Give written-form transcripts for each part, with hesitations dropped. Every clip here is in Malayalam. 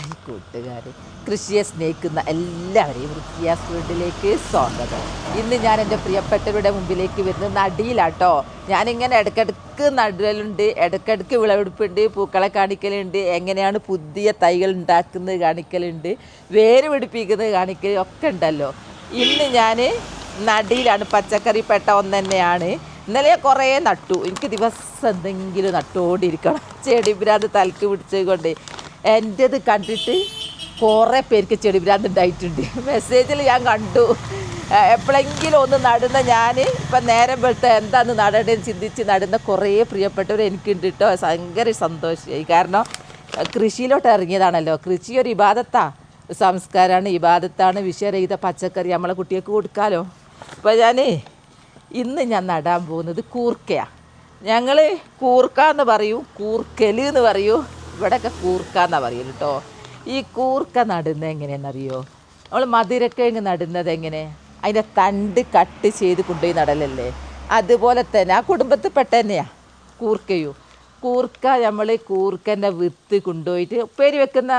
ഹായ് കൂട്ടുകാരെ, കൃഷിയെ സ്നേഹിക്കുന്ന എല്ലാവരെയും വൃത്തിയാസ് വീട്ടിലേക്ക് സ്വാഗതം. ഇന്ന് ഞാൻ എൻ്റെ പ്രിയപ്പെട്ടവരുടെ മുമ്പിലേക്ക് വരുന്നത് നടിയിലാട്ടോ. ഞാനിങ്ങനെ ഇടയ്ക്കിടയ്ക്ക് നടലുണ്ട്, ഇടയ്ക്കിടയ്ക്ക് വിളവെടുപ്പുണ്ട്, പൂക്കളെ കാണിക്കലുണ്ട്, എങ്ങനെയാണ് പുതിയ തൈകൾ ഉണ്ടാക്കുന്നത് കാണിക്കലുണ്ട്, വേര് പിടിപ്പിക്കുന്നത് കാണിക്കൽ ഒക്കെ ഉണ്ടല്ലോ. ഇന്ന് ഞാൻ നടിയിലാണ്. പച്ചക്കറി പെട്ട ഒന്ന് തന്നെയാണ്. ഇന്നലെ കുറേ നട്ടു. എനിക്ക് ദിവസം എന്തെങ്കിലും നട്ടുകൊണ്ടിരിക്കണം. ചെടി ഭ്രാന്ത് തലക്ക് പിടിച്ചത് കൊണ്ട് എൻ്റേത് കണ്ടിട്ട് കുറേ പേർക്ക് ചെടി ഭ്രാന്ത് ഉണ്ടായിട്ടുണ്ട്. മെസ്സേജിൽ ഞാൻ കണ്ടു. എപ്പോഴെങ്കിലും ഒന്ന് നടുന്ന ഞാൻ ഇപ്പം നേരം വെളുത്ത എന്താന്ന് നടേണ്ടതെന്ന് ചിന്തിച്ച് നടുന്ന കുറേ പ്രിയപ്പെട്ടവർ എനിക്കുണ്ട് കേട്ടോ. ഭയങ്കര സന്തോഷമായി. കാരണം കൃഷിയിലോട്ട് ഇറങ്ങിയതാണല്ലോ. കൃഷി ഒരു ഇബാദത്താണ്, സംസ്കാരമാണ്, ഇബാദത്താണ്. വിഷരഹിത പച്ചക്കറി നമ്മളെ കുട്ടികൾക്ക് കൊടുക്കാമല്ലോ. അപ്പോൾ ഇന്ന് ഞാൻ നടാൻ പോകുന്നത് കൂർക്കയാണ്. ഞങ്ങൾ കൂർക്ക എന്ന് പറയും, കൂർക്കൽ എന്ന് പറയൂ. ഇവിടെയൊക്കെ കൂർക്ക എന്നാണ് പറയുള്ളൂ കേട്ടോ. ഈ കൂർക്ക നടുന്നത് എങ്ങനെയാണെന്നറിയോ? നമ്മൾ മധുരക്കിഴങ്ങ് നടുന്നത് എങ്ങനെ? അതിൻ്റെ തണ്ട് കട്ട് ചെയ്ത് കൊണ്ടുപോയി നടലല്ലേ, അതുപോലെ തന്നെ ആ കുടുംബത്തിൽ പെട്ട തന്നെയാണ് കൂർക്കയും. കൂർക്ക നമ്മൾ കൂർക്കൻ്റെ വിത്ത് കൊണ്ടുപോയിട്ട് ഉപ്പേരി വെക്കുന്ന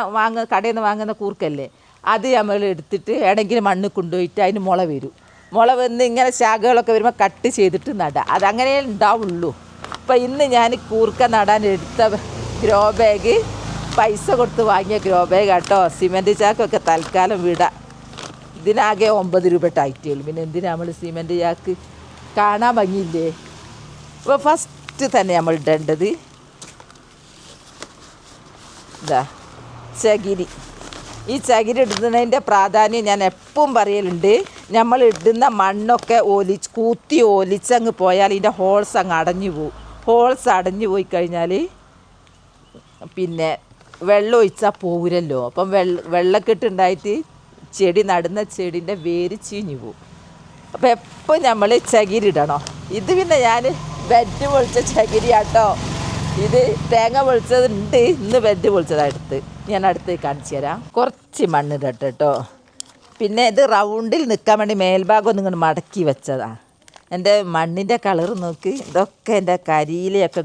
കടയിൽ നിന്ന് വാങ്ങുന്ന കൂർക്കല്ലേ, അത് നമ്മൾ എടുത്തിട്ട് എവിടെയെങ്കിലും മണ്ണ് കൊണ്ടുപോയിട്ട് അതിന് മുള വരും. മുള വന്ന് ഇങ്ങനെ ശാഖകളൊക്കെ വരുമ്പോൾ കട്ട് ചെയ്തിട്ട് നടുക. അതങ്ങനെ ഉണ്ടാവുള്ളൂ. അപ്പോൾ ഇന്ന് ഞാൻ കൂർക്ക നടാൻ എടുത്ത ഗ്രോ ബാഗ് പൈസ കൊടുത്ത് വാങ്ങിയ ഗ്രോ ബാഗ് കേട്ടോ. സിമൻറ്റ് ചാക്കൊക്കെ തൽക്കാലം വിടാം. ഇതിനാകെ 9 രൂപ ടൈറ്റുള്ളൂ. പിന്നെ എന്തിനാ നമ്മൾ സിമൻറ്റ് ചാക്ക്, കാണാൻ ഭംഗിയില്ലേ? അപ്പോൾ ഫസ്റ്റ് തന്നെ നമ്മൾ ഇടേണ്ടത് ഇതാ ചകിരി. ഈ ചകിരി ഇടുന്നതിൻ്റെ പ്രാധാന്യം ഞാൻ എപ്പോഴും പറയലുണ്ട്. നമ്മൾ ഇടുന്ന മണ്ണൊക്കെ കൂത്തി ഒലിച്ചങ്ങ് പോയാൽ ഇതിൻ്റെ ഹോൾസ് അങ്ങ് അടഞ്ഞു പോകും. ഹോൾസ് അടഞ്ഞു പോയി കഴിഞ്ഞാൽ പിന്നെ വെള്ളം ഒഴിച്ചാൽ പോരല്ലോ. അപ്പം വെള്ളക്കെട്ടുണ്ടായിട്ട് ചെടി നടുന്ന ചെടീൻ്റെ വേര് ചീഞ്ഞു പോകും. അപ്പോൾ എപ്പോൾ നമ്മൾ ചകിരി ഇടണം. ഇത് പിന്നെ ഞാൻ ബെഡ് പൊളിച്ച ചകിരിയാട്ടോ. ഇത് തേങ്ങ പൊളിച്ചതുണ്ട്, ഇന്ന് ബെഡ് പൊളിച്ചതാണ് എടുത്ത്. ഞാൻ അടുത്ത് കാണിച്ചു തരാം. കുറച്ച് മണ്ണിടട്ടെ കേട്ടോ. പിന്നെ ഇത് റൗണ്ടിൽ നിൽക്കാൻ വേണ്ടി മേൽഭാഗം ഒന്ന് ഇങ്ങോട്ട് മടക്കി വെച്ചതാണ്. എൻ്റെ മണ്ണിൻ്റെ കളർ നോക്ക്. ഇതൊക്കെ എൻ്റെ കരിയിലയൊക്കെ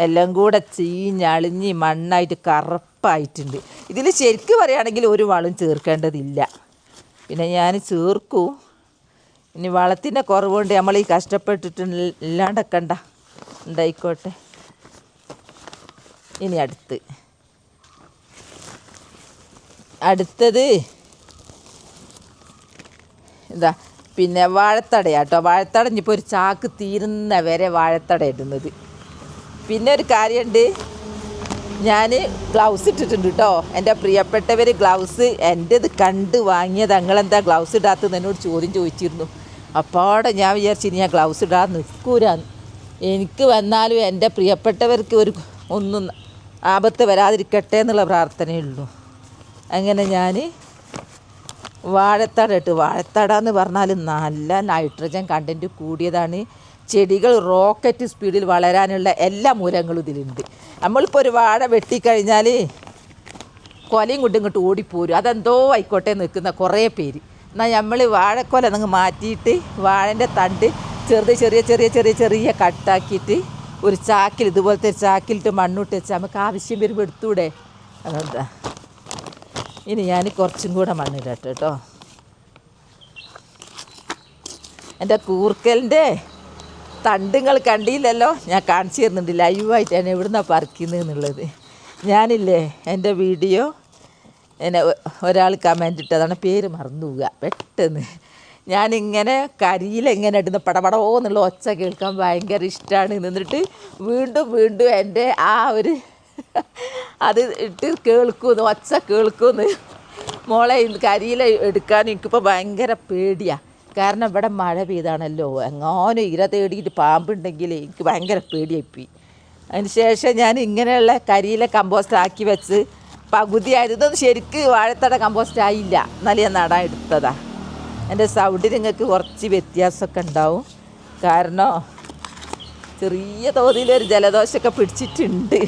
എല്ലാം കൂടെ ചീഞ്ഞളിഞ്ഞ് മണ്ണായിട്ട് കറുപ്പായിട്ടുണ്ട്. ഇതിൽ ശരിക്കും പറയുകയാണെങ്കിൽ ഒരു വളം ചേർക്കേണ്ടതില്ല. പിന്നെ ഞാൻ ചേർക്കും. ഇനി വളത്തിൻ്റെ കുറവുകൊണ്ട് നമ്മൾ ഈ കഷ്ടപ്പെട്ടിട്ട് ഇല്ലാണ്ടക്കണ്ട, ഉണ്ടായിക്കോട്ടെ. ഇനി അടുത്തത് ഇതാ പിന്നെ വാഴത്തടയാട്ടോ. വാഴത്തട ഇനിയിപ്പോൾ ഒരു ചാക്ക് തീരുന്ന വരെ വാഴത്തട ഇടുന്നത്. പിന്നെ ഒരു കാര്യമുണ്ട്, ഞാൻ ഗ്ലൗസ് ഇട്ടിട്ടുണ്ട് കേട്ടോ. എൻ്റെ പ്രിയപ്പെട്ടവർ ഗ്ലൗസ് എൻ്റേത് കണ്ട് വാങ്ങിയത്. നിങ്ങളെന്താ ഗ്ലൗസ് ഇടാത്തത് എന്നോട് ചോദിച്ചിരുന്നു. അപ്പോടെ ഞാൻ വിചാരിച്ചു ഞാൻ ഗ്ലൗസ് ഇടാൻ നിൽക്കൂരാന്ന്. എനിക്ക് വന്നാലും എൻ്റെ പ്രിയപ്പെട്ടവർക്ക് ഒന്നും ആപത്ത് വരാതിരിക്കട്ടെ എന്നുള്ള പ്രാർത്ഥനയുള്ളൂ. അങ്ങനെ ഞാൻ വാഴത്തട ഇട്ട്. വാഴത്തട എന്ന് പറഞ്ഞാൽ നല്ല നൈട്രജൻ കണ്ടൻറ്റ് കൂടിയതാണ്. ചെടികൾ റോക്കറ്റ് സ്പീഡിൽ വളരാനുള്ള എല്ലാ മൂലങ്ങളും ഇതിലുണ്ട്. നമ്മളിപ്പോൾ ഒരു വാഴ വെട്ടിക്കഴിഞ്ഞാൽ കൊലയും കൊണ്ട് ഇങ്ങോട്ട് ഓടിപ്പോരും. അതെന്തോ ആയിക്കോട്ടെ നിൽക്കുന്ന കുറേ പേര്. എന്നാൽ നമ്മൾ വാഴക്കൊല നിങ്ങൾ മാറ്റിയിട്ട് വാഴൻ്റെ തണ്ട് ചെറിയ ചെറിയ ചെറിയ ചെറിയ കട്ടാക്കിയിട്ട് ഒരു ചാക്കിൽ, ഇതുപോലത്തെ ഒരു ചാക്കിലിട്ട് മണ്ണിട്ട് വെച്ചാൽ നമുക്ക് ആവശ്യം വരുമ്പോൾ എടുത്തൂടെ? അതെന്താ. ഇനി ഞാൻ കുറച്ചും കൂടെ മണ്ണിടട്ടെ കേട്ടോ. എൻ്റെ കൂർക്കലിൻ്റെ തണ്ടുങ്ങൾ കണ്ടില്ലല്ലോ, ഞാൻ കാണിച്ചു തരുന്നുണ്ട് ലൈവായിട്ടാണ് എവിടുന്നാണ് പറിക്കുന്നത് എന്നുള്ളത്. ഞാനില്ലേ എൻ്റെ വീഡിയോ എന്നെ ഒരാൾ കമൻ്റ് ഇട്ടതാണ്, പേര് മറന്നു പോവുക പെട്ടെന്ന്. ഞാനിങ്ങനെ കരിയിലെങ്ങനെ ഇടുന്ന പടപടോ എന്നുള്ള ഒച്ച കേൾക്കാൻ ഭയങ്കര ഇഷ്ടമാണ്. എന്നിട്ട് വീണ്ടും എൻ്റെ ആ ഒരു അത് ഇട്ട് കേൾക്കുമെന്ന്, ഒച്ച കേൾക്കുമെന്ന്. മോളെ കരിയില എടുക്കാൻ എനിക്കിപ്പോൾ ഭയങ്കര പേടിയാണ്. കാരണം ഇവിടെ മഴ പെയ്താണല്ലോ, എങ്ങാനും ഇര തേടിയിട്ട് പാമ്പുണ്ടെങ്കിൽ എനിക്ക് ഭയങ്കര പേടിയായിപ്പോയി. അതിന് ശേഷം ഞാൻ ഇങ്ങനെയുള്ള കരിയില കമ്പോസ്റ്റ് ആക്കി വെച്ച് പകുതിയായത്. ഇതൊന്നും ശരിക്ക് വാഴത്തട കമ്പോസ്റ്റ് ആയില്ല, എന്നാലും ഞാൻ നടാൻ എടുത്തതാണ്. എൻ്റെ സൗണ്ടിൽ നിങ്ങൾക്ക് കുറച്ച് വ്യത്യാസമൊക്കെ ഉണ്ടാവും. കാരണം ചെറിയ തോതിലൊരു ജലദോഷമൊക്കെ പിടിച്ചിട്ടുണ്ട്.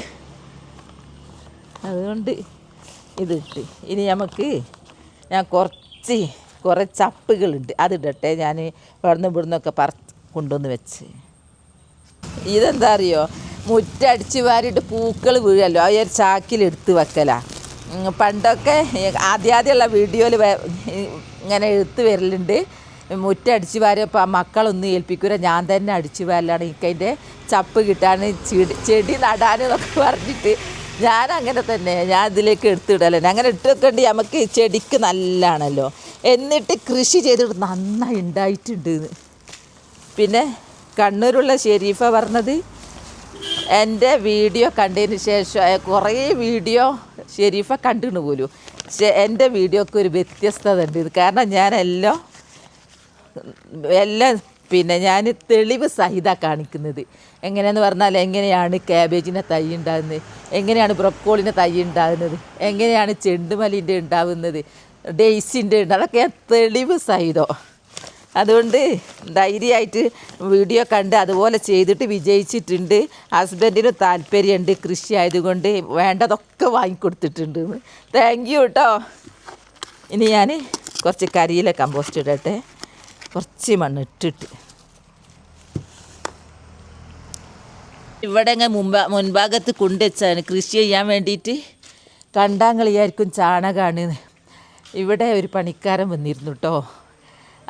അതുകൊണ്ട് ഇതിട്ട് ഇനി ഞാൻ കുറേ ചപ്പുകളുണ്ട്, അതിടട്ടെ. ഞാൻ ഇവിടുന്നൊക്കെ കൊണ്ടുവന്ന് വെച്ച്. ഇതെന്താ അറിയോ, മുറ്റടിച്ച് വാരിയിട്ട് പൂക്കൾ വീഴല്ലോ, ആ ഒരു ചാക്കിലെടുത്ത് വെക്കലാണ്. പണ്ടൊക്കെ ആദ്യമുള്ള വീഡിയോയിൽ ഇങ്ങനെ എഴുത്ത് വരലുണ്ട്, മുറ്റം അടിച്ചു വാരിയപ്പോൾ ആ മക്കളൊന്നും ഏൽപ്പിക്കൂല, ഞാൻ തന്നെ അടിച്ചു വാരലാണ് എനിക്കതിൻ്റെ ചപ്പ് കിട്ടാൻ, ചെടി നടാനെന്നൊക്കെ പറഞ്ഞിട്ട് ഞാൻ അങ്ങനെ തന്നെ ഞാൻ ഇതിലേക്ക് എടുത്തിടല്ലേ. അങ്ങനെ ഇട്ട് വെക്കേണ്ടി നമുക്ക് ചെടിക്ക് നല്ലതാണല്ലോ. എന്നിട്ട് കൃഷി ചെയ്തിട്ട് നന്നായി ഉണ്ടായിട്ടുണ്ട്. പിന്നെ കണ്ണൂരുള്ള ഷെരീഫ പറഞ്ഞത് എൻ്റെ വീഡിയോ കണ്ടതിന് ശേഷം കുറേ വീഡിയോ ഷെരീഫ കണ്ടിട്ട് പോലും, പക്ഷേ എൻ്റെ വീഡിയോക്ക് ഒരു വ്യത്യസ്തത ഉണ്ട്. കാരണം ഞാനെല്ലാം പിന്നെ ഞാൻ തെളിവ് സഹിത കാണിക്കുന്നത്. എങ്ങനെയാണെന്ന് പറഞ്ഞാൽ എങ്ങനെയാണ് ക്യാബേജിൻ്റെ തൈ ഉണ്ടാകുന്നത്, എങ്ങനെയാണ് ബ്രൊക്കോളിൻ്റെ തൈ ഉണ്ടാകുന്നത്, എങ്ങനെയാണ് ചെണ്ടുമല്ലിൻ്റെ ഉണ്ടാകുന്നത്, ഡെയ്സിൻ്റെ ഉണ്ട്, അതൊക്കെ ഞാൻ തെളിവ് സഹിതം. അതുകൊണ്ട് ധൈര്യമായിട്ട് വീഡിയോ കണ്ട് അതുപോലെ ചെയ്തിട്ട് വിജയിച്ചിട്ടുണ്ട്. ഹസ്ബൻഡിന് താല്പര്യമുണ്ട്, കൃഷി ആയതുകൊണ്ട് വേണ്ടതൊക്കെ വാങ്ങിക്കൊടുത്തിട്ടുണ്ട്. താങ്ക് യു കേട്ടോ. ഇനി ഞാൻ കുറച്ച് കരിയില കമ്പോസ്റ്റ് ഇടട്ടെ, കുറച്ച് മണ്ണ് ഇട്ടിട്ട്. ഇവിടെ മുൻഭാഗത്ത് കൊണ്ടുവച്ചാണ് കൃഷി ചെയ്യാൻ വേണ്ടിയിട്ട്. കണ്ടാങ്കളിയായിരിക്കും ചാണകമാണ്. ഇവിടെ ഒരു പണിക്കാരൻ വന്നിരുന്നു കേട്ടോ,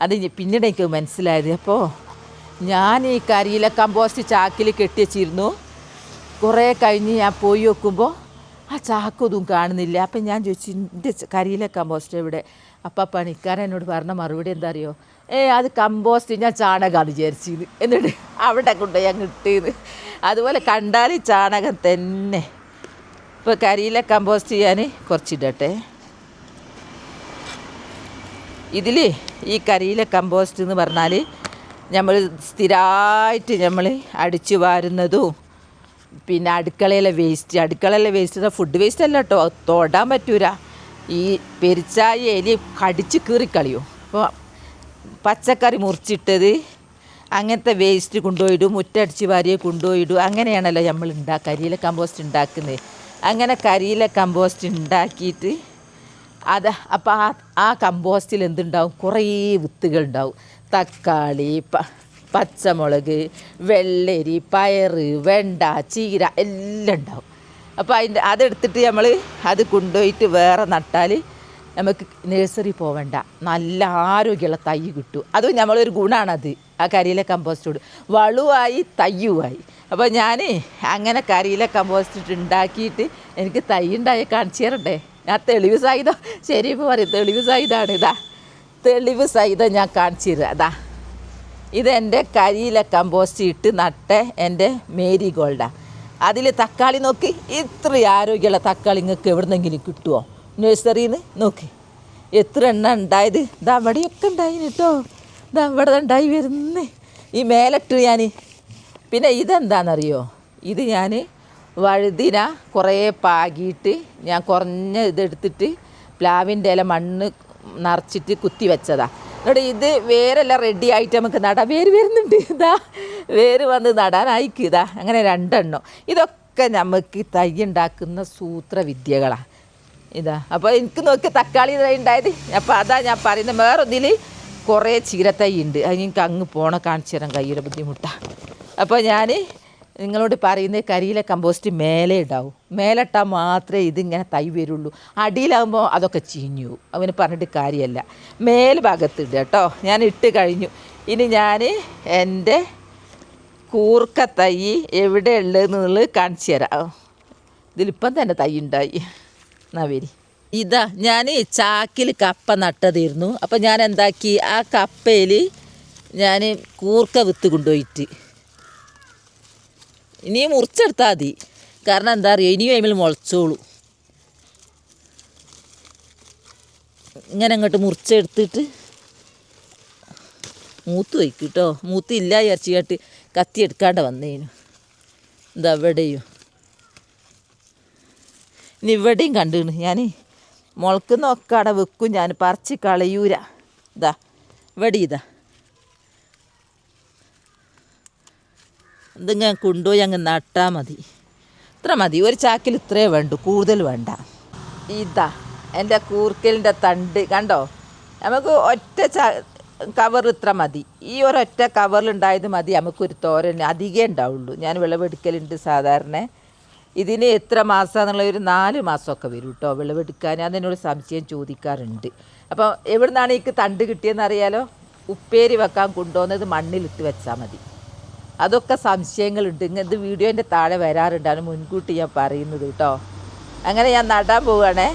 അത് പിന്നീട് എനിക്ക് മനസ്സിലായത്. അപ്പോൾ ഞാൻ ഈ കരിയില കമ്പോസ്റ്റ് ചാക്കിൽ കെട്ടി വെച്ചിരുന്നു. കുറേ കഴിഞ്ഞ് ഞാൻ പോയി നോക്കുമ്പോൾ ആ ചാക്കൊന്നും കാണുന്നില്ല. അപ്പം ഞാൻ ചോദിച്ചു എൻ്റെ കരിയില കമ്പോസ്റ്റ് എവിടെ? അപ്പം പണിക്കാരൻ എന്നോട് പറഞ്ഞ മറുപടി എന്താ അറിയോ, അത് കമ്പോസ്റ്റ് ഞാൻ ചാണകമാണ് വിചാരിച്ചത്. എന്നിട്ട് അവിടെ കൊണ്ടുപോയി ഞാൻ കിട്ടിയത്. അതുപോലെ കണ്ടാൽ ചാണകം തന്നെ. ഇപ്പോൾ കരിയില കമ്പോസ്റ്റ് ചെയ്യാൻ കുറച്ചിടട്ടെ. ഇതിൽ ഈ കരിയില കമ്പോസ്റ്റ് എന്ന് പറഞ്ഞാൽ നമ്മൾ സ്ഥിരമായിട്ട് നമ്മൾ അടിച്ചു വാരുന്നതും, പിന്നെ അടുക്കളയിലെ വേസ്റ്റ് ഫുഡ് വേസ്റ്റ് അല്ല കേട്ടോ, തൊടാൻ പറ്റൂല. ഈ പെരിച്ചായി എലി കടിച്ച് കീറിക്കളിയും. അപ്പോൾ പച്ചക്കറി മുറിച്ചിട്ടത് അങ്ങനത്തെ വേസ്റ്റ് കൊണ്ടുപോയിടും, മുറ്റടിച്ച് വാരിയെ കൊണ്ടുപോയിടും. അങ്ങനെയാണല്ലോ നമ്മൾ കരിയില കമ്പോസ്റ്റ് ഉണ്ടാക്കുന്നത്. അങ്ങനെ കരിയില കമ്പോസ്റ്റ് ഉണ്ടാക്കിയിട്ട് അപ്പോൾ ആ കമ്പോസ്റ്റിൽ എന്തുണ്ടാവും, കുറേ വിത്തുകളുണ്ടാവും. തക്കാളി, പച്ചമുളക്, വെള്ളരി, പയറ്, വെണ്ട, ചീര എല്ലാം ഉണ്ടാവും. അപ്പോൾ അതെടുത്തിട്ട് നമ്മൾ അത് കൊണ്ടുപോയിട്ട് വേറെ നട്ടാൽ നമുക്ക് നഴ്സറി പോവേണ്ട, നല്ല ആരോഗ്യമുള്ള തൈ കിട്ടും. അതും നമ്മളൊരു ഗുണമാണത്. ആ കരിയില കമ്പോസ്റ്റോട് വളവുമായി തയ്യുമായി. അപ്പോൾ ഞാൻ അങ്ങനെ കരിയില കമ്പോസ്റ്റ് ഉണ്ടാക്കിയിട്ട് എനിക്ക് തൈ ഉണ്ടായി കാണിച്ചു തരണ്ടേ? ഞാൻ തെളിവ് സഹിതം ശരി ഇപ്പോൾ പറയും, തെളിവ് സഹിതമാണ്. തെളിവ് സഹിതം ഞാൻ കാണിച്ചു തരാം. ഇതെൻ്റെ കരിയില കമ്പോസ്റ്റ് ഇട്ട് നട്ട എൻ്റെ മേരി ഗോൾഡാണ്. അതിൽ തക്കാളി നോക്കി, ഇത്ര ആരോഗ്യമുള്ള തക്കാളി നിങ്ങൾക്ക് എവിടുന്നെങ്കിലും കിട്ടുമോ നഴ്സറിയിൽ നിന്ന്? നോക്കി എത്ര എണ്ണ ഉണ്ടായത്. അവിടെയൊക്കെ ഉണ്ടായിന് കേട്ടോ, അവിടെ ഉണ്ടായി വരുന്നേ. ഈ മേലിട്ട് ഞാൻ പിന്നെ ഇതെന്താണെന്നറിയോ, ഇത് ഞാൻ വഴുതിന കുറേ പാകിയിട്ട് ഞാൻ കുറഞ്ഞ ഇതെടുത്തിട്ട് പ്ലാവിൻ്റെ ഇല മണ്ണ് നിറച്ചിട്ട് കുത്തി വെച്ചതാണ്. എന്നിട്ട് ഇത് വേരെല്ലാം റെഡി ആയിട്ട് നമുക്ക് നടാം. വേര് വരുന്നുണ്ട്, വേര് വന്ന് നടാനായിക്ക്. അങ്ങനെ 2 എണ്ണം. ഇതൊക്കെ നമുക്ക് തൈ ഉണ്ടാക്കുന്ന സൂത്രവിദ്യകളാണ്. അപ്പോൾ എനിക്ക് നോക്കി തക്കാളി തൈ ഉണ്ടായത്. അപ്പോൾ അതാ ഞാൻ പറയുന്നത്. വേറൊന്നിൽ കുറേ ചീരത്തൈ ഉണ്ട്, അത് എനിക്ക് അങ്ങ് കാണിച്ചു തരാൻ കഴിയില്ല, ബുദ്ധിമുട്ടാണ്. അപ്പോൾ ഞാൻ നിങ്ങളോട് പറയുന്നത് കരിയില കമ്പോസ്റ്റ് മേലെ ഇടാവും. മേലിട്ടാൽ മാത്രമേ ഇതിങ്ങനെ തൈ വരുള്ളൂ. അടിയിലാകുമ്പോൾ അതൊക്കെ ചീഞ്ഞു പോകും. അവന് പറഞ്ഞിട്ട് കാര്യമല്ല. മേൽഭാഗത്ത് ഇടുക കേട്ടോ. ഞാൻ ഇട്ട് കഴിഞ്ഞു. ഇനി ഞാൻ എൻ്റെ കൂർക്ക തൈ എവിടെ ഉള്ളതെന്നുള്ളത് കാണിച്ചു തരാം. ഇതിലിപ്പം തന്നെ തൈ ഉണ്ടായി. എന്നാ വരി. ഞാൻ ചാക്കിൽ കപ്പ നട്ടതായിരുന്നു. അപ്പം ഞാൻ എന്താക്കി, ആ കപ്പയിൽ ഞാൻ കൂർക്ക വിത്ത് കൊണ്ടുപോയിട്ട് ഇനി മുറിച്ചെടുത്താൽ മതി. കാരണം എന്താ പറയുക, ഇനിയും അതിൽ മുളച്ചോളൂ. ഇങ്ങനെ അങ്ങോട്ട് മുറിച്ചെടുത്തിട്ട് മൂത്ത് വയ്ക്കും കേട്ടോ. മൂത്തില്ല വിചാരിച്ചിട്ട് കത്തി എടുക്കാണ്ട് വന്നേനു. ഇവിടെയും ഇനി ഇവിടെയും കണ്ടിരുന്നു. ഞാൻ മുളക്കുന്നൊക്കെ അവിടെ വെക്കും, ഞാൻ പറിച്ച് കളയൂര. ഇവിടെ ഇതിങ്ങനെ കൊണ്ടുപോയി അങ്ങ് നട്ടാൽ മതി. ഇത്ര മതി, ഒരു ചാക്കിൽ ഇത്രേ വേണ്ടു, കൂടുതൽ വേണ്ട. എൻ്റെ കൂർക്കലിൻ്റെ തണ്ട് കണ്ടോ. നമുക്ക് ഒറ്റ കവർ ഇത്ര മതി. ഈ ഒരൊറ്റ കവറിലുണ്ടായത് മതി നമുക്കൊരു തോരൻ. അധികം ഉണ്ടാവുള്ളൂ. ഞാൻ വിളവെടുക്കലുണ്ട് സാധാരണ. ഇതിന് എത്ര മാസമാണെന്നുള്ള ഒരു 4 മാസമൊക്കെ വരും കേട്ടോ വിളവെടുക്കാൻ. അതെന്നോട് സംശയം ചോദിക്കാറുണ്ട്. അപ്പോൾ എവിടെ നിന്നാണ് എനിക്ക് തണ്ട് കിട്ടിയെന്ന് അറിയാലോ? ഉപ്പേരി വെക്കാൻ കൊണ്ടുപോകുന്നത് മണ്ണിലിട്ട് വെച്ചാൽ മതി. അതൊക്കെ സംശയങ്ങളുണ്ട്. ഇത് വീഡിയോൻ്റെ താഴെ വരാറുണ്ടാണ്, മുൻകൂട്ടി ഞാൻ പറയുന്നത് കേട്ടോ. അങ്ങനെ ഞാൻ നടാൻ പോവുകയാണേ.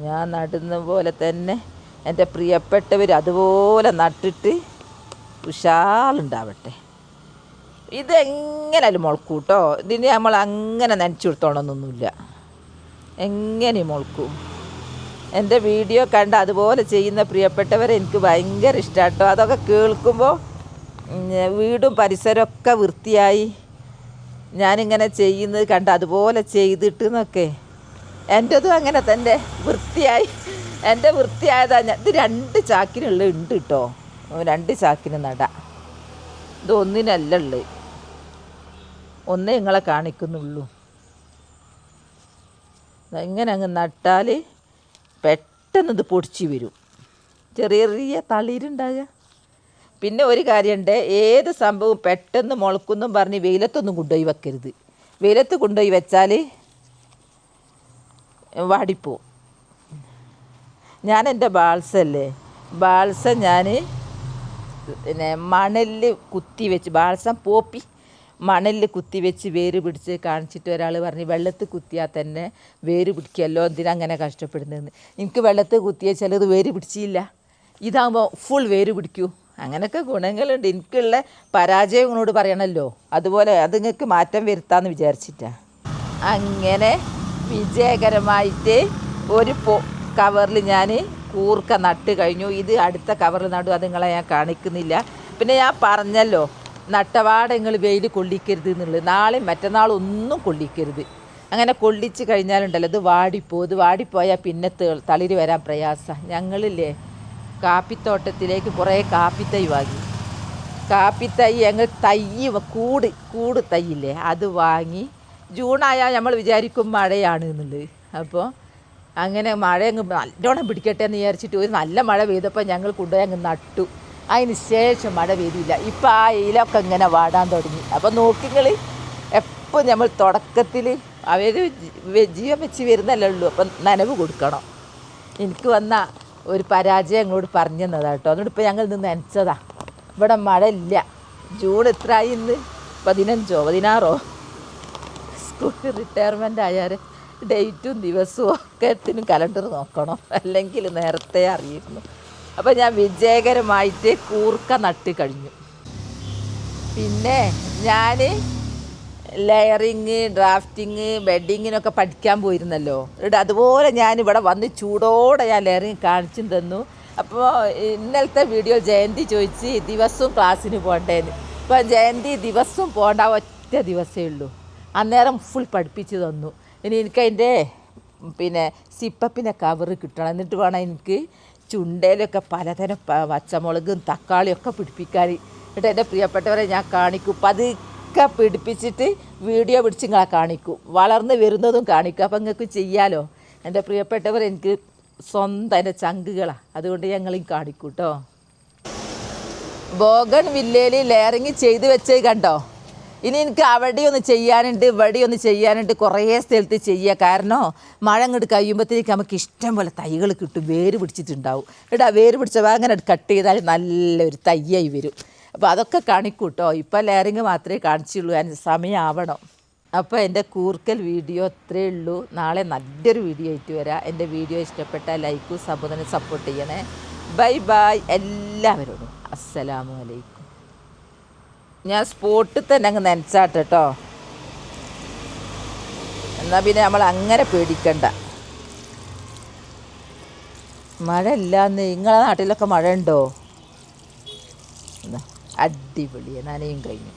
ഞാൻ നടുന്ന പോലെ തന്നെ എൻ്റെ പ്രിയപ്പെട്ടവർ അതുപോലെ നട്ടിട്ട് ഉഷാറുണ്ടാവട്ടെ. ഇതെങ്ങനെയാലും മുളക്കും കേട്ടോ. ഇതിന് നമ്മൾ അങ്ങനെ നനച്ചു കൊടുത്തോണമെന്നൊന്നുമില്ല, എങ്ങനെ മുളക്കും. എൻ്റെ വീഡിയോ കണ്ട് അതുപോലെ ചെയ്യുന്ന പ്രിയപ്പെട്ടവരെ എനിക്ക് ഭയങ്കര ഇഷ്ടമാണ് കേട്ടോ. അതൊക്കെ കേൾക്കുമ്പോൾ വീടും പരിസരമൊക്കെ വൃത്തിയായി ഞാനിങ്ങനെ ചെയ്യുന്നത് കണ്ട് അതുപോലെ ചെയ്തിട്ട് എന്നൊക്കെ. എൻ്റെതും അങ്ങനെ തന്നെ വൃത്തിയായി. എൻ്റെ വൃത്തിയായതാ. ഇത് 2 ചാക്കിനുള്ള ഉണ്ട് കേട്ടോ. 2 ചാക്കിന് നടാം. ഇത് ഒന്നിനല്ല ഉള്ളത്, ഒന്നേ നിങ്ങളെ കാണിക്കുന്നുള്ളൂ. ഇങ്ങനെ അങ്ങ് നട്ടാൽ പെട്ടെന്ന് ഇത് പൊടിച്ച് വരും, ചെറിയ ചെറിയ തളിരുണ്ടാകുക. പിന്നെ ഒരു കാര്യമുണ്ട്, ഏത് സംഭവം പെട്ടെന്ന് മുളക്കുന്നും പറഞ്ഞ് വെയിലത്തൊന്നും കൊണ്ടുപോയി വെക്കരുത്. വെയിലത്ത് കൊണ്ടുപോയി വെച്ചാൽ വാടിപ്പോവും. ഞാൻ എൻ്റെ ബാൾസല്ലേ, ബാൾസം ഞാൻ പിന്നെ മണലിൽ കുത്തി വെച്ച്, ബാൾസം പോപ്പി മണലിൽ കുത്തി വെച്ച് വേര് പിടിച്ച് കാണിച്ചിട്ട് ഒരാൾ പറഞ്ഞ് വെള്ളത്തിൽ കുത്തിയാൽ തന്നെ വേര് പിടിക്കുമല്ലോ, എന്തിനങ്ങനെ കഷ്ടപ്പെടുന്നതെന്ന്. എനിക്ക് വെള്ളത്തിൽ കുത്തിയാൽ ചിലത് വേര് പിടിച്ചില്ല, ഇതാകുമ്പോൾ ഫുൾ വേര് പിടിക്കൂ. അങ്ങനെയൊക്കെ ഗുണങ്ങളുണ്ട്. എനിക്കുള്ള പരാജയങ്ങളോട് പറയണമല്ലോ, അതുപോലെ അത് നിങ്ങൾക്ക് മാറ്റം വരുത്താമെന്ന് വിചാരിച്ചിട്ടാണ്. അങ്ങനെ വിജയകരമായിട്ട് ഒരു കവറിൽ ഞാൻ കൂർക്ക നട്ട് കഴിഞ്ഞു. ഇത് അടുത്ത കവറിൽ നടും, അത് നിങ്ങളെ ഞാൻ കാണിക്കുന്നില്ല. പിന്നെ ഞാൻ പറഞ്ഞല്ലോ നട്ടപാടെ നിങ്ങൾ വെയിൽ കൊള്ളിക്കരുത് എന്നുള്ളത്. നാളെയും മറ്റന്നാളും ഒന്നും കൊള്ളിക്കരുത്. അങ്ങനെ കൊള്ളിച്ച് കഴിഞ്ഞാലുണ്ടല്ലോ ഇത് വാടിപ്പോവും. ഇത് വാടിപ്പോയാൽ പിന്നെ തളിര് വരാൻ പ്രയാസമാണ്. ഞങ്ങളില്ലേ കാപ്പിത്തോട്ടത്തിലേക്ക് കുറേ കാപ്പിത്തൈ വാങ്ങി. കാപ്പിത്തൈ ഞങ്ങൾ കൂട് തൈയില്ലേ അത് വാങ്ങി. ജൂണായാൽ നമ്മൾ വിചാരിക്കും മഴയാണ് എന്നുള്ളത്. അപ്പോൾ അങ്ങനെ മഴ അങ്ങ് നല്ലോണം പിടിക്കട്ടെ എന്ന് വിചാരിച്ചിട്ട് ഒരു നല്ല മഴ പെയ്തപ്പോൾ ഞങ്ങൾ കൊണ്ടുപോയി അങ്ങ് നട്ടു. അതിന് ശേഷം മഴ പെയ്തില്ല. ഇപ്പം ആ ഇലൊക്കെ ഇങ്ങനെ വാടാൻ തുടങ്ങി. അപ്പോൾ നോക്കിങ്ങൾ എപ്പോൾ നമ്മൾ തുടക്കത്തിൽ അവർ ജീവൻ വെച്ച് വരുന്നല്ലേ ഉള്ളൂ, അപ്പം നനവ് കൊടുക്കണം. എനിക്ക് വന്ന ഒരു പരാജയം ഞങ്ങളോട് പറഞ്ഞു തന്നതാണ് കേട്ടോ. അതുകൊണ്ട് ഇപ്പോൾ ഞങ്ങൾ നിന്ന് നനച്ചതാ. ഇവിടെ മഴ ഇല്ല. ജൂൺ എത്രയായി ഇന്ന്? 15 16 സ്കൂൾ റിട്ടയർമെൻ്റ് ആയാൽ ഡേറ്റും ദിവസവും ഒക്കെ എത്തിനും കലണ്ടർ നോക്കണം, അല്ലെങ്കിൽ നേരത്തെ അറിയിരുന്നു. അപ്പോൾ ഞാൻ വിജയകരമായിട്ട് കൂർക്ക നട്ട് കഴിഞ്ഞു. പിന്നെ ഞാൻ ലെയറിങ്, ഡ്രാഫ്റ്റിങ്, ബെഡിങ്ങിനൊക്കെ പഠിക്കാൻ പോയിരുന്നല്ലോ. അതുപോലെ ഞാനിവിടെ വന്ന് ചൂടോടെ ഞാൻ ലെയറിങ് കാണിച്ചും തന്നു. അപ്പോൾ ഇന്നലത്തെ വീഡിയോ ജയന്തി ചോദിച്ച് ദിവസവും ക്ലാസ്സിന് പോകണ്ടേന്ന്. ഇപ്പം ജയന്തി ദിവസവും പോകേണ്ട, ഒറ്റ ദിവസമേ ഉള്ളൂ. അന്നേരം ഫുൾ പഠിപ്പിച്ച് തന്നു. ഇനി എനിക്കതിൻ്റെ പിന്നെ സിപ്പപ്പിൻ്റെ കവറ് കിട്ടണം. എന്നിട്ട് വേണം എനിക്ക് ചുണ്ടയിലൊക്കെ പലതരം പച്ചമുളകും തക്കാളിയൊക്കെ പിടിപ്പിക്കാൻ. എന്നിട്ട് എൻ്റെ പ്രിയപ്പെട്ടവരെ ഞാൻ കാണിക്കും. പതുക്കെ പിടിപ്പിച്ചിട്ട് വീഡിയോ പിടിച്ച് നിങ്ങളെ കാണിക്കും. വളർന്ന് വരുന്നതും കാണിക്കും. അപ്പം നിങ്ങൾക്ക് ചെയ്യാലോ. എൻ്റെ പ്രിയപ്പെട്ടവർ എനിക്ക് സ്വന്തം എൻ്റെ ചങ്കുകളാണ്. അതുകൊണ്ട് ഞങ്ങളെയും കാണിക്കും കേട്ടോ. ബോഗൺ വില്ലയിൽ ലെയറിങ് ചെയ്ത് വെച്ചത് കണ്ടോ. ഇനി എനിക്ക് അവിടെയൊന്ന് ചെയ്യാനുണ്ട്, ഇവിടെയൊന്ന് ചെയ്യാനുണ്ട്, കുറേ സ്ഥലത്ത് ചെയ്യുക. കാരണം മഴ അങ്ങോട്ട് കഴിയുമ്പോഴത്തേക്ക് നമുക്ക് ഇഷ്ടം പോലെ തൈകൾ കിട്ടും, വേര് പിടിച്ചിട്ടുണ്ടാവും. എന്നിട്ട് ആ വേര് പിടിച്ച അങ്ങനെ കട്ട് ചെയ്താൽ നല്ലൊരു തയ്യായി വരും. അപ്പോൾ അതൊക്കെ കാണിക്കും കേട്ടോ. ഇപ്പോൾ ലെയറിങ് മാത്രമേ കാണിച്ചുള്ളൂ, അതിന് സമയമാവണം. അപ്പോൾ എൻ്റെ കൂർക്കൽ വീഡിയോ അത്രയേ ഉള്ളൂ. നാളെ നല്ലൊരു വീഡിയോ ആയിട്ട് വരാം. എൻ്റെ വീഡിയോ ഇഷ്ടപ്പെട്ടാൽ ലൈക്കും സപ്പോർട്ടിനെ സപ്പോർട്ട് ചെയ്യണേ. ബൈ ബൈ എല്ലാവരോടും. അസ്സലാമു അലൈക്കും. ഞാൻ സ്പോട്ടിൽ തന്നെ അങ്ങ് നനച്ചാട്ട് കേട്ടോ. എന്നാൽ പിന്നെ നമ്മൾ അങ്ങനെ പേടിക്കണ്ട. മഴ ഇല്ലാന്ന്. നിങ്ങളെ നാട്ടിലൊക്കെ മഴ ഉണ്ടോ? അടിപൊളിയാണ്. നനയും കഴിഞ്ഞു.